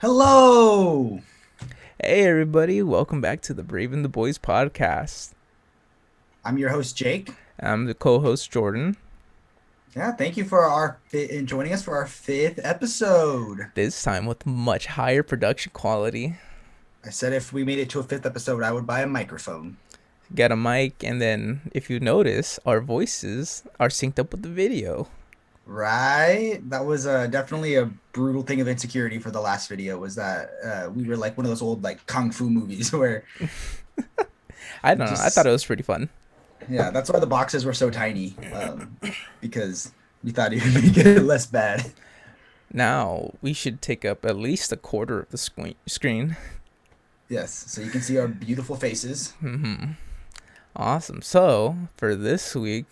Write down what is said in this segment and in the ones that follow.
Hello! Hey everybody, welcome back to the Brave and the Boys podcast. I'm your host, Jake. I'm the co-host Jordan. Yeah, thank you for joining us for our fifth episode. This time with much higher production quality. I said if we made it to a fifth episode, I would buy a microphone. Get a mic, and then if you notice, our voices are synced up with the video. Right? That was definitely a brutal thing of insecurity for the last video. Was that we were like one of those old like kung fu movies where I don't know. I thought just it was pretty fun. yeah, that's why the boxes were so tiny, because we thought it would make it less bad. Now we should take up at least a quarter of the screen. Yes, so you can see our beautiful faces. Awesome. So for this week,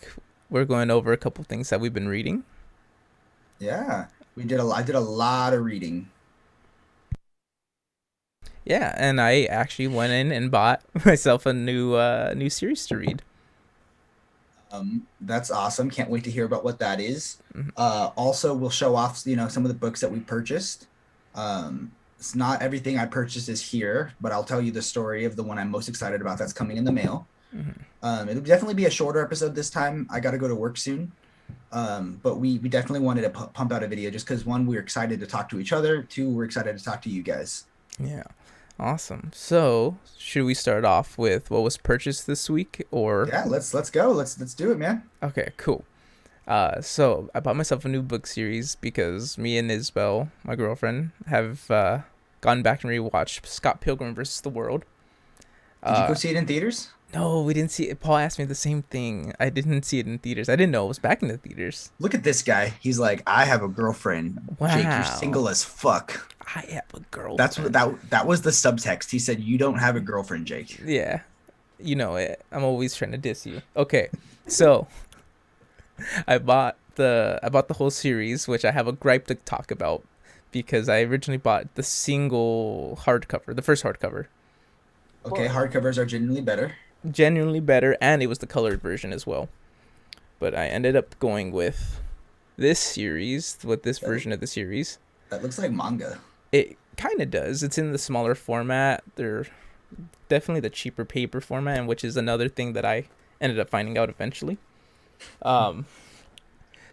we're going over a couple things that we've been reading. Yeah, I did a lot of reading. Yeah, and I actually went in and bought myself a new series to read. That's awesome. Can't wait to hear about what that is. Also, we'll show off, some of the books that we purchased. It's not everything I purchased is here, but I'll tell you the story of the one I'm most excited about that's coming in the mail. It'll definitely be a shorter episode this time. I got to go to work soon. But we definitely wanted to pump out a video just because one, we're excited to talk to each other. Two, we're excited to talk to you guys. Yeah. Awesome. So, should we start off with what was purchased this week or Yeah, let's go. Let's do it, man. okay, cool. So I bought myself a new book series because me and Isabel, my girlfriend, have gone back and rewatched Scott Pilgrim versus the World. Did you go Uh see it in theaters? no, we didn't see it. Paul asked me the same thing. I didn't see it in theaters. I didn't know it was back in the theaters. Look at this guy. He's like, I have a girlfriend. Jake, you're Wow. single as fuck. I have a That's what girlfriend. that was the subtext. He said, "You don't have a girlfriend, Jake." Yeah. You know it. I'm always trying to diss you. Okay. So, I bought the whole series, which I have a gripe to talk about because I originally bought the single hardcover, the first hardcover. Okay, But hardcovers are genuinely better. genuinely better, and it was the colored version as well. But I ended up going with this series, with this That, version of the series. that looks like manga. It kind of does. It's in the smaller format. They're definitely the cheaper paper format, and which is another thing that I ended up finding out eventually. Um,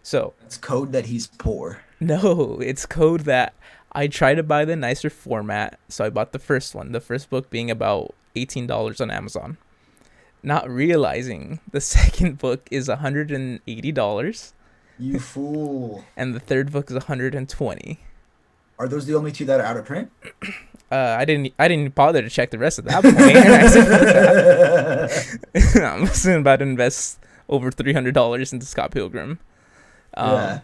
so It's code that he's poor. no, it's code that I tried to buy the nicer format, so I bought the first one. The first book being about $18 on Amazon, not realizing the second book is $180 You fool. and the third book is 120. Are those the only two that are out of print? I didn't bother to check the rest of that point. I said, I'm soon about to invest over $300 into Scott Pilgrim. Yeah. Um,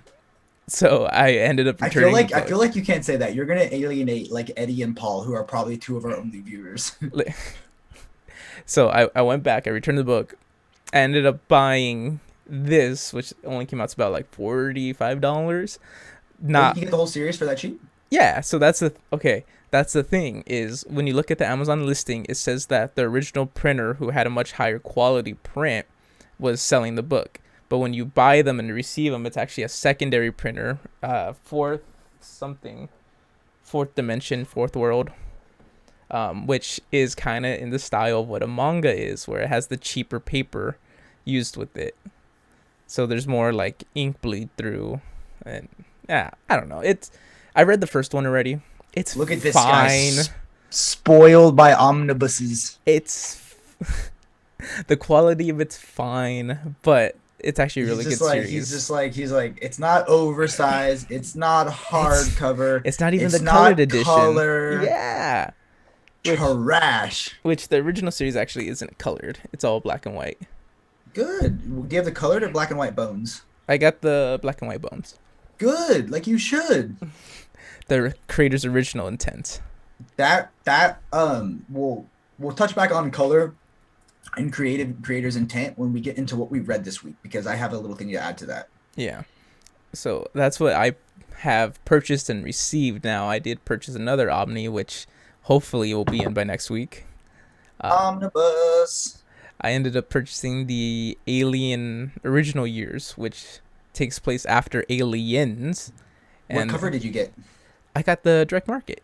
so I ended up returning the I book. feel like you can't say that. You're gonna alienate like Eddie and Paul, who are probably two of our only viewers. So I went back. I returned the book. I ended up buying this, which only came out to about like $45. Wait, you Not can get the whole series for that cheap? yeah. So that's the okay. That's the thing is when you look at the Amazon listing, it says that the original printer, who had a much higher quality print, was selling the book. But when you buy them and receive them, it's actually a secondary printer, fourth something, fourth dimension, fourth world, which is kind of in the style of what a manga is, where it has the cheaper paper used with it. So there's more like ink bleed through, and yeah, I don't know. It's I read the first one already. It's Look at this guy, fine. spoiled by omnibuses. It's the quality of it's fine, but it's actually a really good series. He's like it's not oversized, it's not It's hardcover, it's not even the it's colored not edition. color. Yeah. Which Trash. which the original series actually isn't colored. It's all black and white. Good. Do you have the colored or black and white bones? I got the black and white bones. Good, like you should. The creator's original intent. We'll touch back on color and creators intent when we get into what we read this week because I have a little thing to add to that. Yeah. So that's what I have purchased and received now. I did purchase another Omni, which hopefully will be in by next week. Um, Omnibus. I ended up purchasing the Alien Original Years, which takes place after Aliens, What and cover did you get? I got the direct market.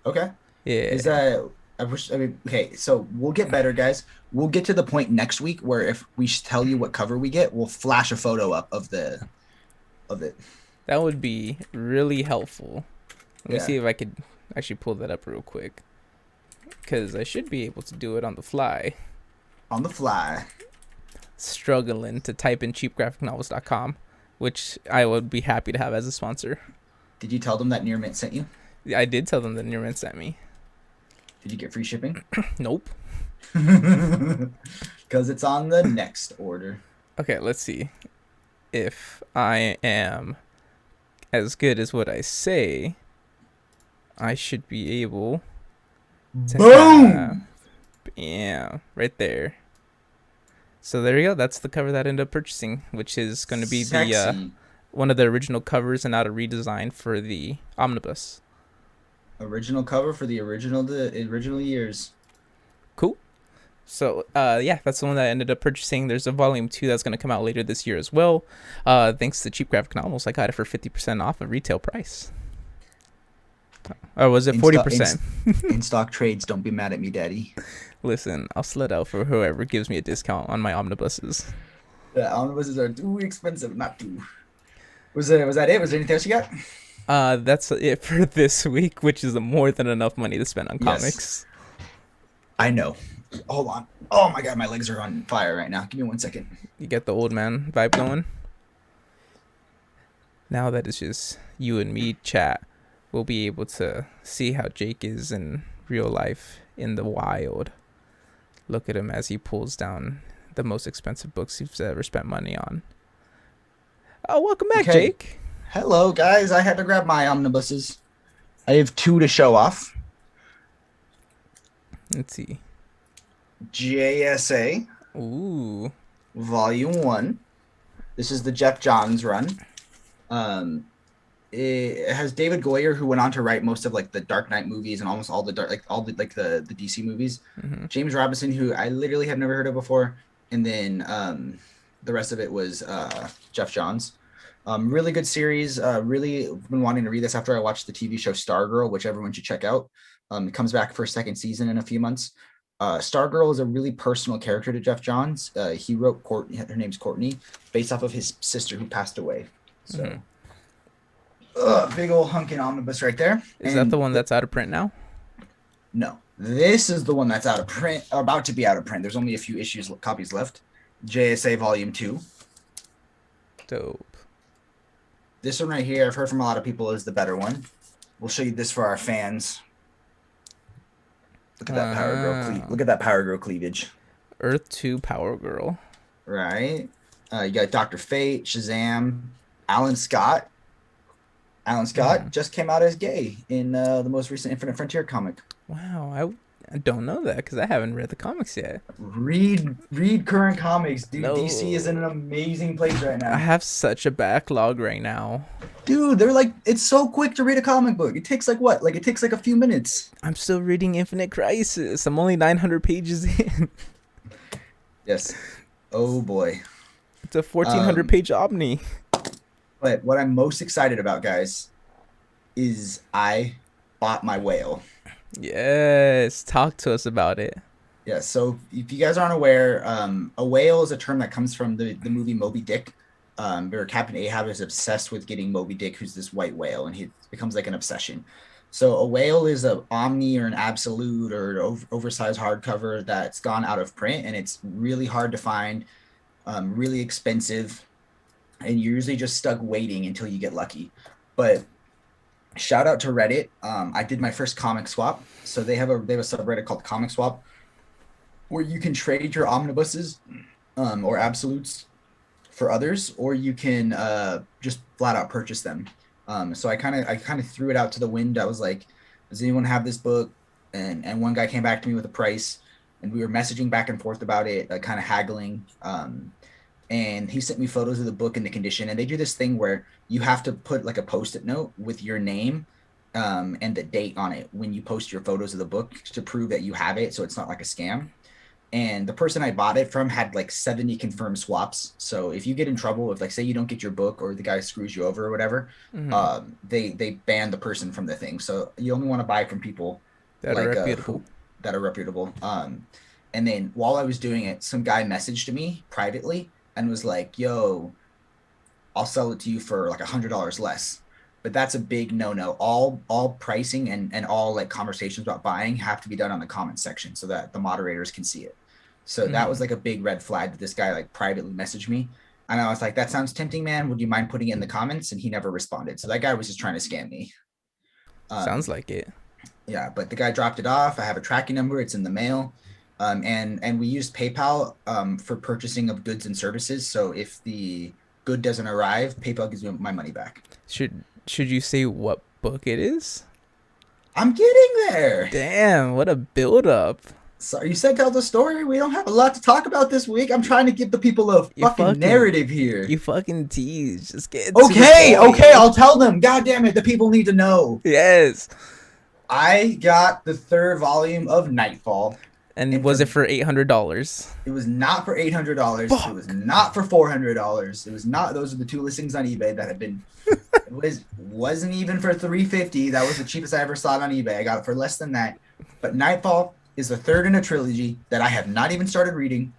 Okay. Is Yeah, that I wish I mean okay, so we'll get better, guys. We'll get to the point next week where if we tell you what cover we get, we'll flash a photo up of it. that would be really helpful. Let me Yeah. see if I could actually pull that up real quick, because I should be able to do it on the fly. On the fly. Struggling to type in cheapgraphicnovels.com, which I would be happy to have as a sponsor. Did you tell them that Near Mint sent you? I did tell them that Nirman sent me. Did you get free shipping? Nope. Because it's on the next order. Okay, let's see if I am as good as what I say. I should be able to have, Boom! yeah, right there. So there you go. That's the cover that I ended up purchasing, which is going to be the Sexy. one of the original covers and not a redesign for the omnibus. Original cover for the original years. Cool. So yeah, that's the one that I ended up purchasing. There's a volume 2 that's going to come out later this year as well. Thanks to Cheap Graphic Novels, I got it for 50% off of retail price. Or was it In stock, 40%? in stock trades, don't be mad at me, daddy. Listen, I'll slut out for whoever gives me a discount on my omnibuses. The omnibuses are too expensive not to. Was that it? Was there anything else you got? That's it for this week, which is more than enough money to spend on Yes, comics. I know. Hold on. Oh my god, my legs are on fire right now. Give me 1 second. You get the old man vibe going. Now that it's just you and me chat, we'll be able to see how Jake is in real life in the wild. Look at him as he pulls down the most expensive books he's ever spent money on. Oh, welcome back, Okay. Jake. Hello, guys. I had to grab my omnibuses. I have two to show off. Let's see. JSA Ooh. Volume 1. This is the Jeff Johns run. Um, it has David Goyer, who went on to write most of like the Dark Knight movies and almost all the the DC movies. Mm-hmm. James Robinson, who I literally have never heard of before, and then the rest of it was Jeff Johns. Really good series. Really been wanting to read this after I watched the TV show Stargirl, which everyone should check out. It comes back for a second season in a few months. Stargirl is a really personal character to Jeff Johns. He wrote her name's Courtney, based off of his sister who passed away. Mm-hmm. So, big old hunkin' omnibus right there. Is that the And one that's out of print now? no, this is the one that's out of print, about to be out of print. There's only a few copies left. JSA Volume 2. Dope. This one right here, I've heard from a lot of people, is the better one. We'll show you this for our fans. Look at that Power Girl. Look at that Power Girl cleavage. Earth 2 Power Girl. Right. You got Dr. Fate, Shazam, Alan Scott. Alan Scott just came out as gay in the most recent Infinite Frontier comic. Wow, I don't know that because I haven't read the comics yet. Read current comics, dude. No. DC is in an amazing place right I now. have such a backlog right now. Dude, they're like, it's so quick to read a comic book. It takes like what? Like it takes like a few minutes. I'm still reading Infinite Crisis. I'm only 900 pages in. Yes. Oh boy. It's a 1400 page omni. But what I'm most excited about, guys, is I bought my whale. Yes, talk to us about it. Yeah, so if you guys aren't aware, a whale is a term that comes from the movie Moby Dick, where Captain Ahab is obsessed with getting Moby Dick, who's this white whale, and he becomes like an obsession. So a whale is a omni or an absolute or oversized hardcover that's gone out of print, and it's really hard to find, really expensive, and you're usually just stuck waiting until you get lucky. But shout out to Reddit. I did my first comic swap. So they have a subreddit called Comic Swap where you can trade your omnibuses or absolutes for others, or you can just flat out purchase them. So I kind of threw it out to the wind. I was like, does anyone have this book? And one guy came back to me with a price, and we were messaging back and forth about it, kind of haggling. And he sent me photos of the book and the condition. And they do this thing where you have to put like a Post-it note with your name and the date on it when you post your photos of the book to prove that you have it, so it's not like a scam. and the person I bought it from had like 70 confirmed swaps. So if you get in trouble, if like say you don't get your book or the guy screws you over or whatever, Mm-hmm. they ban the person from the thing. So you only want to buy from people That are like reputable. who that are reputable. And then while I was doing it, some guy messaged me privately and was like, "Yo, I'll sell it to you for like $100 less." But that's a big no-no. All pricing and all like conversations about buying have to be done on the comment section so that the moderators can see it. So that Mm-hmm. was like a big red flag that this guy like privately messaged me. And I was like, that sounds tempting, man. Would you mind putting it in the comments? And he never responded. So that guy was just trying to scam me. Sounds Um, like it. yeah, but the guy dropped it off. I have a tracking number. It's in the mail. And we used PayPal for purchasing of goods and services. So if the good doesn't arrive, PayPal gives me my money back. Should you say what book it is? I'm getting there. Damn, what a build up. So you said tell the story. We don't have a lot to talk about this week. I'm trying to give the people a You fucking fucking narrative here. you fucking tease. Just get to the Okay, okay, point. I'll tell them. God damn it, the people need to know. Yes. I got the third volume of Nightfall, And and was for it for $800? it was not for $800. It was Fuck. not for $400. It was not. Those are the two listings on eBay that have been. It wasn't even for $350. That was the cheapest I ever saw it on eBay. I got it for less than that. But Nightfall is the third in a trilogy that I have not even started reading.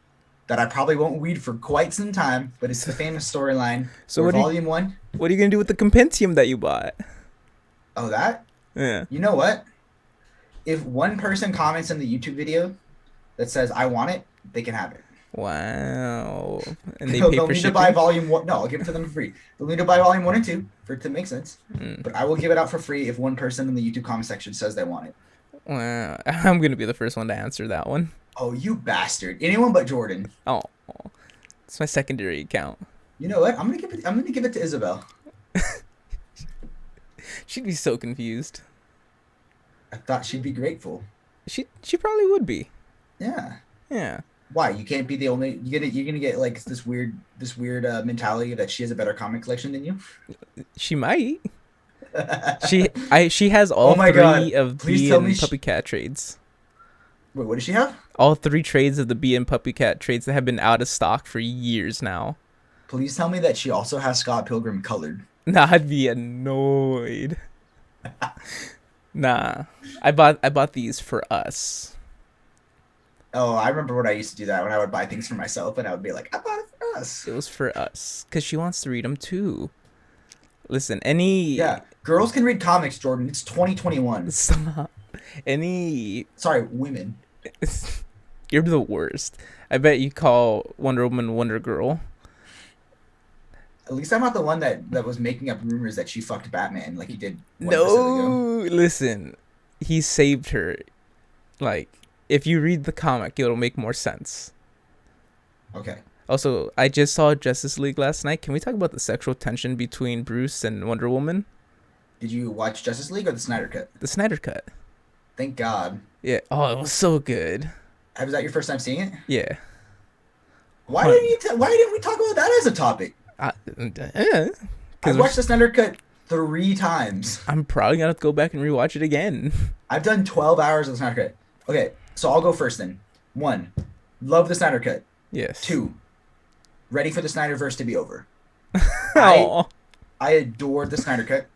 That I probably won't read for quite some time. But it's the famous storyline So where Volume One. what are you gonna do with the compendium that you bought? Oh, that. Yeah. You know what? If one person comments in the YouTube video that says I want it, they can have it. Wow. And they they'll, pay they'll for need to buy shipping? volume one. No, I'll give it to them for free. They'll need to buy volume 1 and 2 for it to make sense. Mm. But I will give it out for free if one person in the YouTube comment section says they want it. Wow. I'm gonna be the first one to answer that one. Oh, you bastard! Anyone but Jordan. Oh, it's my secondary account. You know what? I'm gonna give it to Isabel. She'd be so confused. I thought she'd be grateful. She probably would be. Yeah. Yeah. Why? You can't be the only. You're gonna get like this weird mentality that she has a better comic collection than you. She might. She has Oh all my God! three of Please bee tell me. and puppy cat trades. Wait, what does she have? All three trades of the bee and puppy cat trades that have been out of stock for years now. Please tell me that she also has Scott Pilgrim colored. Nah, I'd be annoyed. Nah. I bought these for us. Oh, I remember when I used to do that when I would buy things for myself and I would be like, I bought it for us. It was for us. Cause she wants to read them too. Listen, any Yeah, girls can read comics, Jordan. It's 2021. stop. Any Sorry, women. you're the worst. I bet you call Wonder Woman Wonder Girl. At least I'm not the one that was making up rumors that she fucked Batman like he did one episode ago. No, listen. He saved her. Like, if you read the comic, it'll make more sense. Okay. Also, I just saw Justice League last night. Can we talk about the sexual tension between Bruce and Wonder Woman? Did you watch Justice League or the Snyder Cut? The Snyder Cut. Thank God. Yeah. Oh, it was so good. Was that your first time seeing it? Yeah. Why Hun- didn't why didn't we talk about that as a topic? Yeah. I Because watched the Snyder Cut 3 times. I'm probably gonna have to go back and rewatch it again. I've done 12 hours of the Snyder Cut. Okay, so I'll go first then. 1, love the Snyder Cut. Yes. 2, ready for the Snyderverse to be over. I Oh. I adored the Snyder Cut,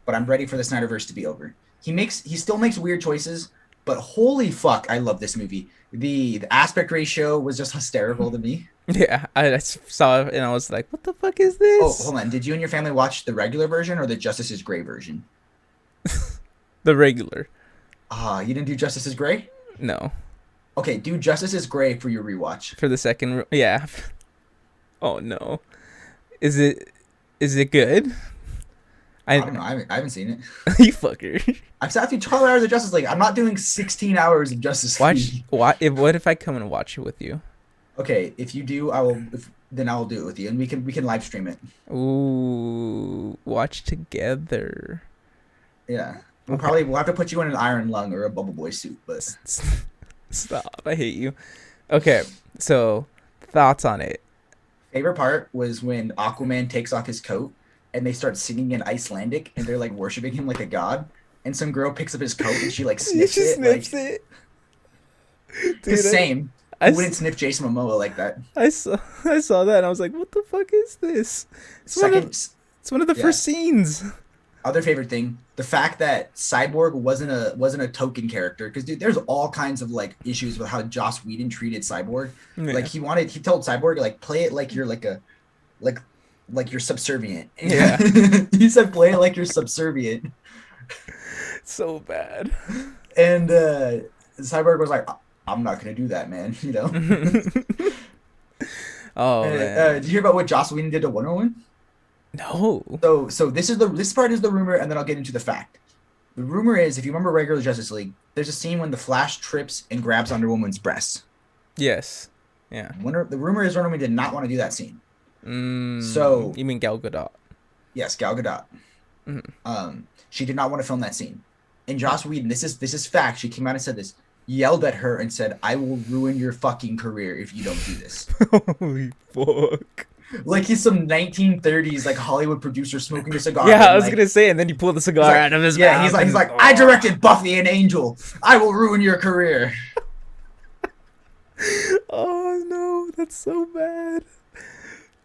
but I'm ready for the Snyderverse to be over. He still makes weird choices, but holy fuck, I love this movie. The aspect ratio was just hysterical to me. Yeah. I saw it and I was like, what the fuck is Oh, this? hold on. Did you and your family watch the regular version or the Justice is Gray version? The regular. You didn't do Justice is Gray? No. Okay, do Justice is Gray for your rewatch. For the second. Yeah. Oh no. Is it good? I don't know. I haven't seen it. You fucker. I've sat through 12 hours of Justice League. I'm not doing 16 hours of Justice League. What if I come and watch it with you? Okay, if you do, I will. Then I will do it with you, and we can live stream it. Ooh, watch together. Yeah, we'll Okay. have to put you in an iron lung or a bubble boy suit, but Stop. I hate you. Okay, so thoughts on it? favorite part was when Aquaman takes off his coat and they start singing in Icelandic and they're like worshiping him like a god. And some girl picks up his coat and she like sniffs She it. sniffs Like, it. the Dude, same. I, Who s- wouldn't sniff Jason Momoa like that? I saw I saw that and I was like, what the fuck is this? It's one of Second, it's one of the yeah. first scenes. Other favorite thing, the fact that Cyborg wasn't a token character, because dude, there's all kinds of like issues with how Joss Whedon treated Cyborg. Like Yeah. he told Cyborg like play it like you're like like you're subservient. Yeah. He said play it like you're subservient, So bad. and Cyborg was like, I'm not gonna do that, man. Oh Did man. you hear about what Joss Whedon did to Wonder Woman? No. So this part is the rumor, and then I'll get into the fact. The rumor is, if you remember regular Justice League, there's a scene when the Flash trips and grabs Wonder Woman's breast. Yes. Yeah. The rumor is Wonder Woman did not want to do that scene. So You mean Gal Gadot? yes, Gal Gadot. Mm. She did not want to film that scene. And Joss Whedon, this is fact. She came out and said this, yelled at her and said, "I will ruin your fucking career if you don't do this." Holy fuck. Like he's some 1930s like Hollywood producer smoking a cigar. Yeah, I And was like gonna say, and then he pulled the he's cigar like, out of his yeah, mouth. he's and, like, I directed Buffy and Angel. I will ruin your career. Oh no, that's so bad.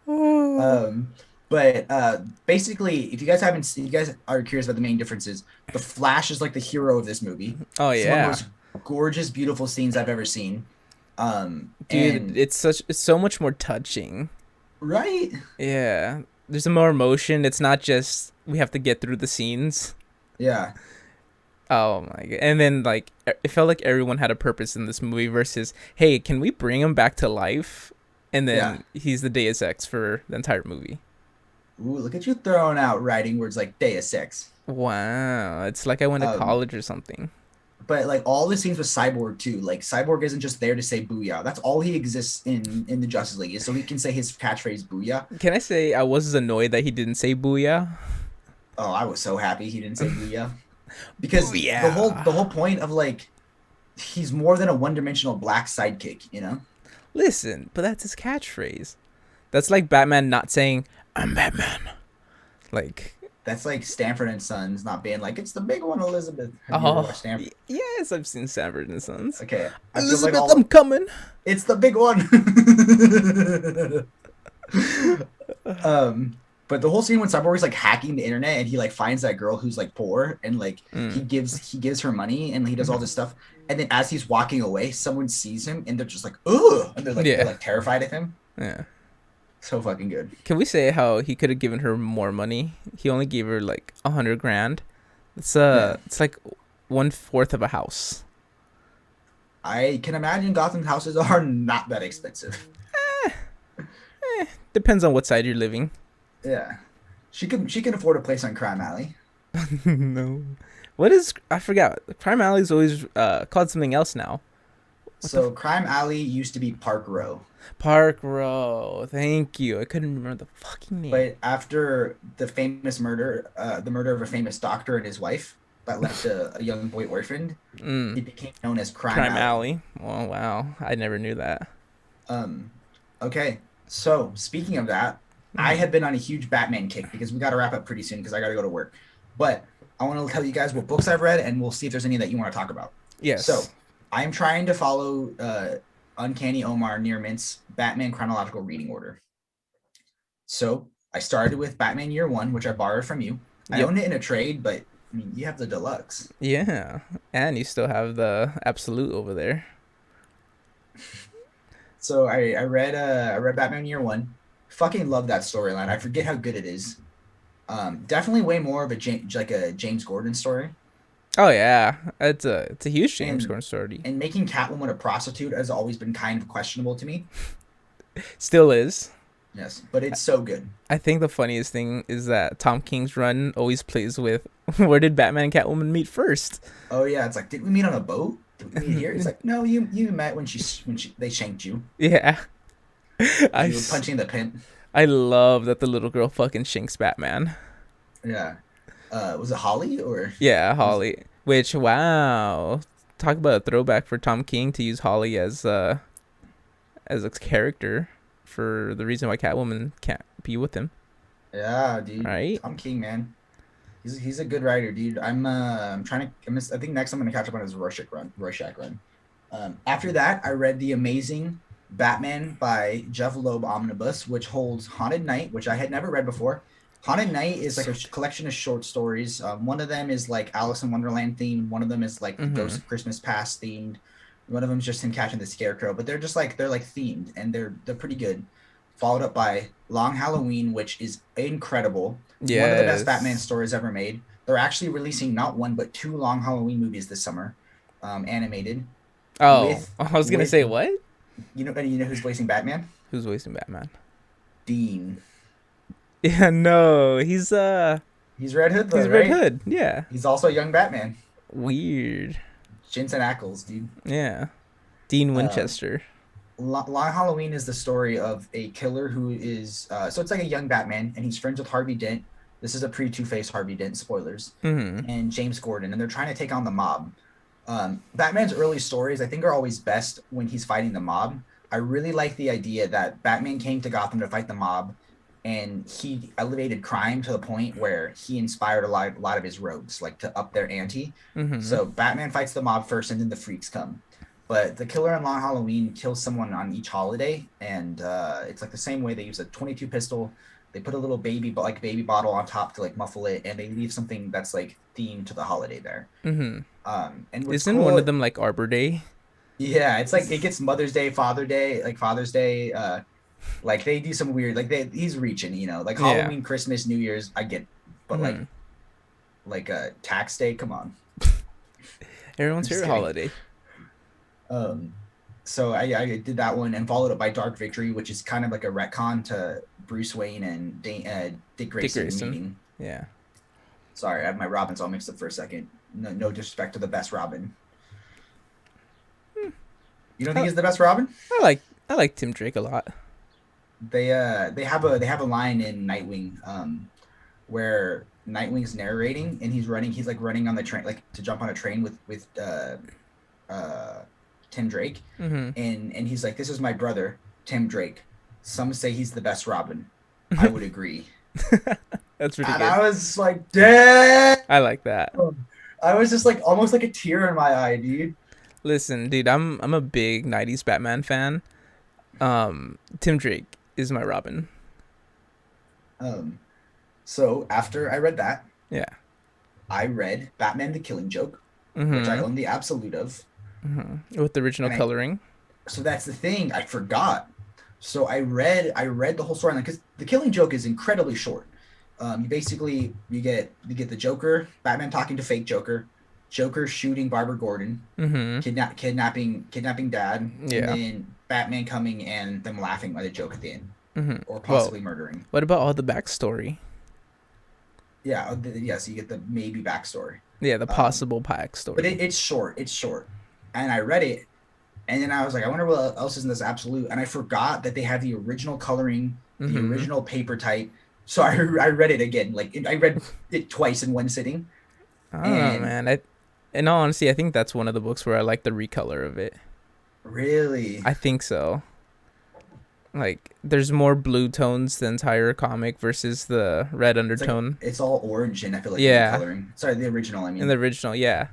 Oh. Um, but basically, if you guys haven't, you guys are curious about the main differences. The Flash is like the hero of this movie. Oh It's one of the yeah. most gorgeous, beautiful scenes I've ever seen. Dude, And it's so much more touching. right, Yeah. There's more emotion. It's not just we have to get through the scenes. yeah, Oh my god. And then like it felt like everyone had a purpose in this movie versus, hey, can we bring him back to life? And yeah. then he's the Deus Ex for the entire movie. Ooh, look at you throwing out writing words like Deus Ex. Wow. It's like I went to Um, college or something. but like all the scenes with Cyborg too. Like Cyborg isn't just there to say "booyah." That's all he exists in the Justice League is so he can say his catchphrase "booyah." Can I say I was annoyed that he didn't say booyah? Oh, I was so happy he didn't say "booyah" because Booyah. the whole point of like he's more than a one-dimensional black sidekick, you know? Listen, but that's his catchphrase. That's like Batman not saying, I'm Batman. Like, That's like Stanford and Sons not being like it's the big one, Elizabeth. Have you ever watched oh, Stanford? yes, I've seen Sanford and Sons. Okay, I feel like Elizabeth, all I'm coming. it's the big one. But the whole scene when Cyborg is like hacking the internet and he like finds that girl who's like poor and like Mm. he gives her money and he does all Mhm. this stuff and then as he's walking away, someone sees him and they're just like, ugh, and they're Yeah, like terrified of him. yeah. So fucking good. Can we say how he could have given her more money? He only gave her like 100 grand. Yeah, It's like 1/4 of a house. I can imagine Gotham houses are not that expensive. Depends on what side you're living. Yeah, she can afford a place on Crime Alley. No. What is I forgot? Crime Alley's always called something else now. What the So Crime Alley used to be Park Row. Park Row. Thank you. I couldn't remember the fucking name. But after the famous murder, the murder of a famous doctor and his wife that left a young boy orphaned, Mm. it became known as Crime Crime Alley. Alley. Oh wow, I never knew that. Um, okay, so speaking of that, I Mm. have been on a huge Batman kick because we got to wrap up pretty soon because I got to go to work. But I want to tell you guys what books I've read and we'll see if there's any that you want to talk about. So Yes. I'm trying to follow Uncanny Omar Nearmint's Batman chronological reading order. So I started with Batman Year One, which I borrowed from you. I Yep. owned it in a trade, but I mean, you have the deluxe. Yeah. And you still have the Absolute over there. So I read Batman Year One. Fucking love that storyline. I forget how good it is. Definitely way more of a like a James Gordon story. Oh yeah, it's a huge James And Gordon story. and making Catwoman a prostitute has always been kind of questionable to me. Still is. Yes, but it's so good. I think the funniest thing is that Tom King's run always plays with where did Batman and Catwoman meet first? Oh yeah, it's like did we meet on a boat? Did we meet here? It's like no, you met when they shanked you. Yeah. I, You were s- punching the pimp. I love that the little girl fucking shanks Batman. Yeah. Was it Holly or Yeah, was Holly. Which wow, talk about a throwback for Tom King to use Holly as a character for the reason why Catwoman can't be with him, yeah, dude. right? Tom King, man. He's a good writer, dude. I'm trying to I think next I'm gonna catch up on his Rorschach run. After that, I read the amazing Batman by Jeff Loeb omnibus, which holds Haunted Night, which I had never read before. Haunted Night is like So a collection of short stories. One of them is like Alice in Wonderland themed. One of them is like the Ghost Mhm. of Christmas Past themed. One of them is just him catching the Scarecrow. But they're like themed and they're pretty good. Followed up by Long Halloween, which is incredible. One of the best Batman Yes. stories ever made. They're actually releasing not one but two Long Halloween movies this summer, animated Oh, with I was gonna with say what? you know who's voicing Batman? Who's wasting Batman? Dean. Yeah, no, He's Red Hood though, he's Red right? Hood. Yeah. He's also a young Batman. Weird. Jensen Ackles, dude. Yeah. Dean Um, Winchester. Long Halloween is the story of a killer who is so it's like a young Batman, and he's friends with Harvey Dent. This is a pre Two Face Harvey Dent, spoilers, Mhm. and James Gordon, and they're trying to take on the mob. Batman's early stories, I think, are always best when he's fighting the mob. I really like the idea that Batman came to Gotham to fight the mob, and he elevated crime to the point where he inspired a lot of his rogues, like to up their ante. Mhm. So Batman fights the mob first, and then the freaks come. But the killer on Long Halloween kills someone on each holiday, and it's like the same way. They use a 22 pistol. They put a little baby bottle on top to like muffle it, and they leave something that's like themed to the holiday there. Mhm. And what's Isn't one cool, of them like Arbor Day? yeah, it's like it gets Mother's Day, Father Day, like Father's Day. Like they do some weird, like he's reaching, like Yeah. Halloween, Christmas, New Year's. I get, but Mhm. like tax day. Come on, I'm Everyone's just favorite kidding. holiday. Um, so I did that one and followed up by Dark Victory, which is kind of like a retcon to Bruce Wayne and Dick Dick Grayson Grayson. meeting. Yeah. Sorry, I have my Robins all mixed up for a second. No disrespect to the best Robin. You don't think I, he's the best Robin? I like Tim Drake a lot. They have a line in Nightwing where Nightwing's narrating and he's like running on the train, like to jump on a train with uh Tim Drake, Mhm. and he's like, "This is my brother, Tim Drake. Some say he's the best Robin. I would agree." That's pretty And good. I was like, "Damn!" I like that. I was just like almost like a tear in my eye, dude. Listen, dude, I'm a big '90s Batman fan. Tim Drake is my Robin. Um, so after I read that, Yeah. I read Batman: The Killing Joke, which I Mhm. own the absolute of, With the original and I coloring. so that's the thing I forgot. So I read the whole storyline because the Killing Joke is incredibly short. You get the Joker, Batman talking to fake Joker, Joker shooting Barbara Gordon, Mhm. kidnapping Dad, and Yeah. then Batman coming and them laughing at the joke at the end, Mhm. or Well, possibly murdering. what about all the backstory? Yeah, yeah. So you get the maybe backstory. Yeah, the Um, possible but backstory. it's short. It's short, and I read it, and then I was like, I wonder what else is in this absolute, and I forgot that they have the original coloring, the Mhm. original paper type. So I read it again, like I read it twice in one sitting, I don't know, and man. In all honesty, I think that's one of the books where I like the recolor of it. really, I think so. Like, there's more blue tones the entire comic versus the red it's like undertone. it's all orange, and I feel like the Yeah, recoloring. Sorry, the original. I in the mean, original, yeah.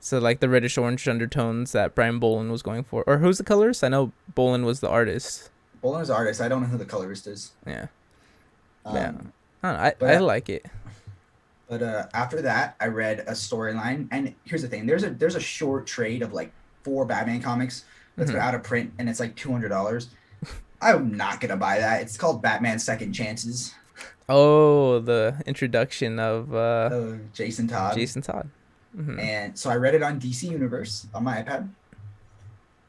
So like the reddish orange undertones that Brian Bolin was going for, or who's the colorist? I know Bolin was the artist. Bolan's artist. I don't know who the colorist is. Yeah, yeah. Um, I don't know, but I uh, like it. after that, I read a storyline, and here's the thing: there's a short trade of like four Batman comics that's been Hmm. out of print, and it's like $200. I'm not gonna buy that. It's called Batman Second Chances Oh, the introduction of of Jason Todd, Jason Todd. Hmm. and so I read it on DC Universe on my iPad,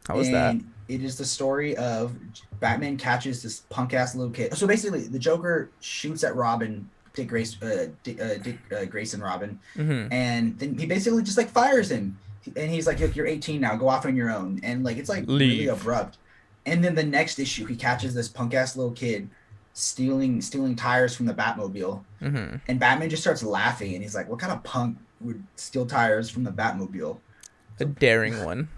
How was that? and it is the story of Batman catches this punk ass little kid. So basically, the Joker shoots at Robin, Dick Grayson Robin, Hmm. and then he basically just like fires him, and he's like, "Look, you're 18 now. Go off on your own." And like it's like really Leave. abrupt. And then the next issue, he catches this punk ass little kid stealing tires from the Batmobile, Hmm. and Batman just starts laughing, and he's like, "What kind of punk would steal tires from the Batmobile?" A So daring one.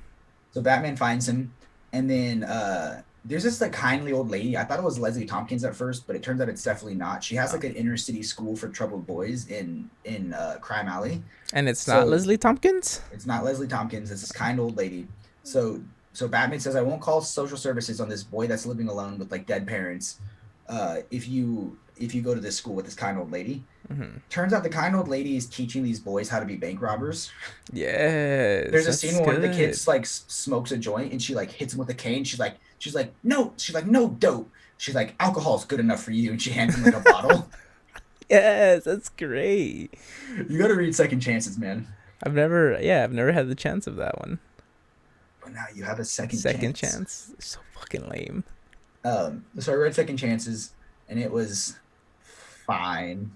so Batman finds him, and then there's this like kindly old lady. I thought it was Leslie Tompkins at first, but it turns out it's definitely not. She has Oh. like an inner city school for troubled boys in Crime Alley. And it's not So Leslie Tompkins. it's not Leslie Tompkins. It's this kind old lady. So so Batman says, I won't call social services on this boy that's living alone with like dead parents. If you go to this school with this kind old lady. Mm-hmm. Turns out the kind old lady is teaching these boys how to be bank robbers. Yes, There's a scene that's where one of the good. kids like smokes a joint and she like hits him with a cane. She's like no, no dope. She's like alcohol's good enough for you, and she hands him like a bottle. Yes, that's great. You got to read Second Chances, man. I've never had the chance of that one. But now you have a second Second chance. chance, so fucking lame. So I read Second Chances, and it was fine.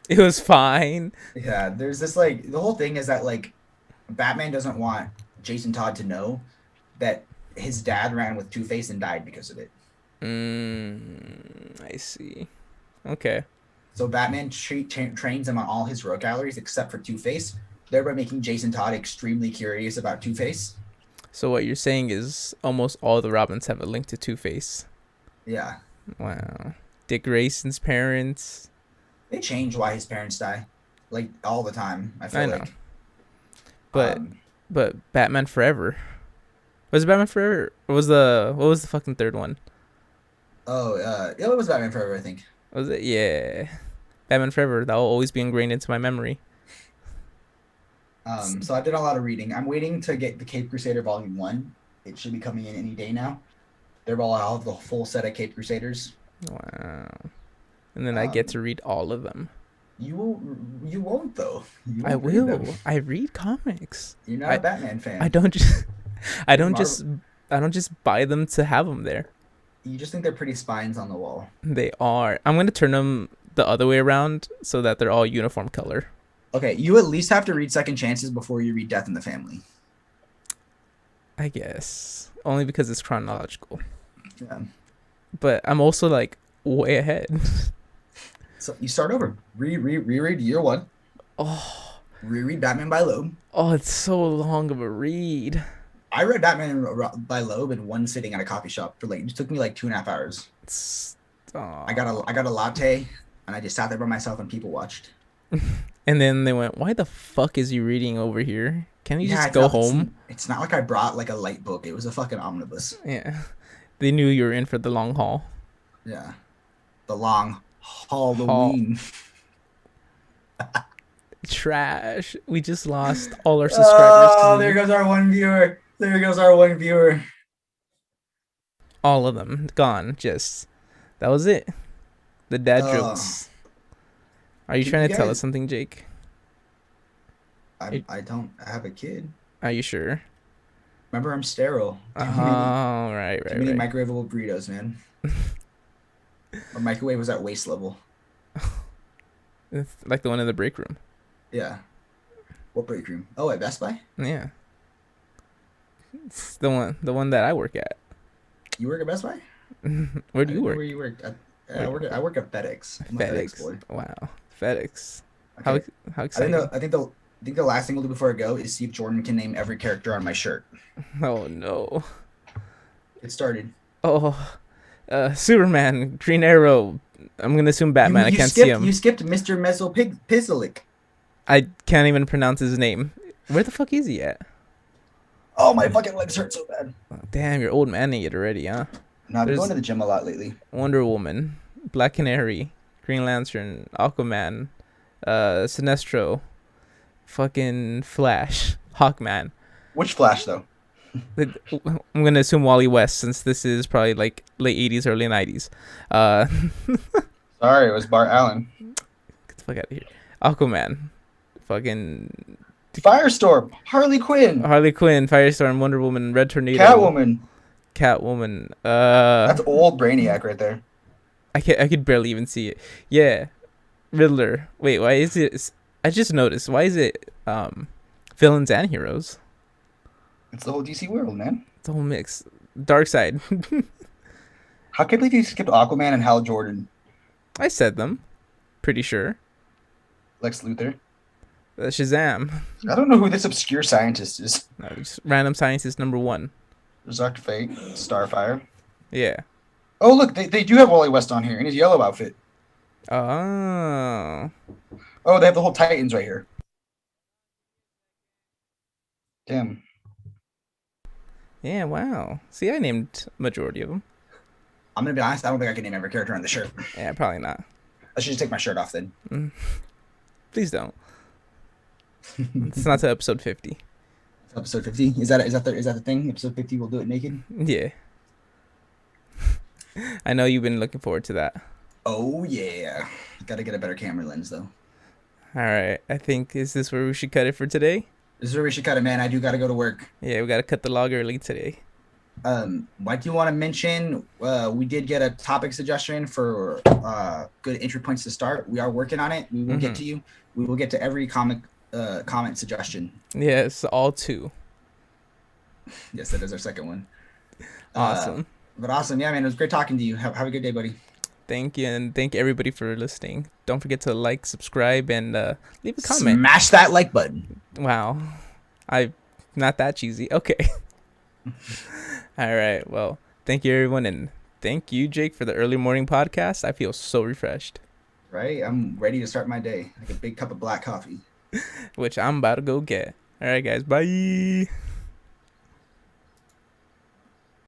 It was fine. Yeah, there's this like the whole thing is that like Batman doesn't want Jason Todd to know that his dad ran with Two Face and died because of it. I see. Okay. So Batman trains him on all his rogue galleries except for Two Face, thereby making Jason Todd extremely curious about Two Face. So what you're saying is almost all the Robins have a link to Two Face. Yeah, Wow. Dick Grayson's parents. they change why his parents die, like all the time. I I feel know, like. but Um. but Batman Forever. Was it Batman Forever? Or was the what was the fucking third one? Oh. Yeah, it was Batman Forever, I think. Was it? Yeah. Batman Forever. That will always be ingrained into my memory. So I did a lot of reading. I'm waiting to get the Cape Crusader Volume One. It should be coming in any day now. They're all out of the full set of Cape Crusaders. Wow. And then I get Um, to read all of them. you will. You won't though. You I won't read them. will. I read comics. You're not a I Batman I fan. don't just I You're don't Marvel. just I don't just buy them to have them there. You just think they're pretty spines on the wall. They are. I'm gonna turn them the other way around so that they're all uniform color. Okay, you at least have to read Second Chances before you read Death in the Family. I guess only because it's chronological. Yeah. But I'm also like way ahead. So you start over. Reread Year One. Oh, Reread Batman by Loeb. oh, it's so long of a read. I read Batman by Loeb in one sitting at a coffee shop for like it took me like 2.5 hours. It's, I got a latte and I just sat there by myself and people watched. and then they went, "Why the fuck is you reading over here? Can you Yeah, just go home?" it's not like I brought like a light book. It was a fucking omnibus. Yeah, they knew you were in for the long haul. Yeah, the long Haul Halloween. trash. We just lost all our subscribers because Oh, of there you. goes our one viewer. There goes our one viewer. All of them gone. Just that was it. The dad Oh, jokes. Are you you trying to tell us guys. something, Jake? I don't have a kid. Are you sure? Remember, I'm sterile. Oh, right, Too right, many right. microwavable burritos, man. My microwave was at waist level. It's like the one in the break room. Yeah. What break room? Oh, at Best Buy. Yeah, it's the one that I work at. You work at Best Buy? Where I do you didn't know work? where you worked. Where, I work at FedEx. I'm a FedEx FedEx. boy. Wow, FedEx. How Okay. how I think exciting! the last thing we'll do before I go is see if Jordan can name every character on my shirt. Oh no. It started. Oh, Superman, Green Arrow. I'm gonna assume You Batman. I can't see you him. skipped Mr. Pizalik. I can't even pronounce his name. Where the fuck is he at? Oh, my fucking legs hurt so bad. Oh, damn, you're old manning it already, huh? No, I've been going There's to the gym a lot lately. Wonder Woman, Black Canary, Green Lantern, Aquaman, Sinestro, fucking Flash, Hawkman. Which Flash though? I'm gonna assume Wally West since this is probably like late '80s, early '90s. Sorry, it was Bart Allen. Get the fuck out of here. Aquaman, fucking Firestorm, Harley Quinn, Harley Quinn, Firestorm, Wonder Woman, Red Tornado, Catwoman. Catwoman. That's old Brainiac right there. I could barely even see it. Yeah, Riddler. Wait, why is it? I just noticed. Why is it villains and heroes? It's the whole DC world, man. It's a whole mix. Dark side. How can I believe you skipped Aquaman and Hal Jordan, I said them. Pretty sure. Lex Luthor? Shazam. I don't know who this obscure scientist is. No, just random scientist number one. There's Dr. Fate, Starfire. Yeah. Oh, look, they do have Wally West on here in his yellow outfit. Oh. Oh, they have the whole Titans right here. Damn. Yeah, wow. See, I named majority of them. I'm gonna be honest. I don't think I can name every character on the shirt. Yeah, probably not. I should just take my shirt off then. Please don't. It's not to episode 50. Episode 50. Is that the thing? Episode 50, we'll do it naked. Yeah, I know you've been looking forward to that. Oh yeah. Got to get a better camera lens though. All right, I think is this where we should cut it for today? This is where we should cut it, man. I do got to go to work. Yeah, we gotta cut the log early today. What do you want to mention? We did get a topic suggestion for good entry points to start. We are working on it. We will get to you. We will get to every comment suggestion. Yes, all two. Yes, that is our second one. Awesome. But awesome. Yeah, man. It was great talking to you. Have a good day, buddy. Thank you, and thank everybody for listening. Don't forget to like, subscribe, and leave a comment. Smash that like button. Wow, I not that cheesy. Okay. All right. Well, thank you, everyone, and thank you, Jake, for the early morning podcast. I feel so refreshed. Right? I'm ready to start my day. Like a big cup of black coffee. Which I'm about to go get. All right, guys. Bye.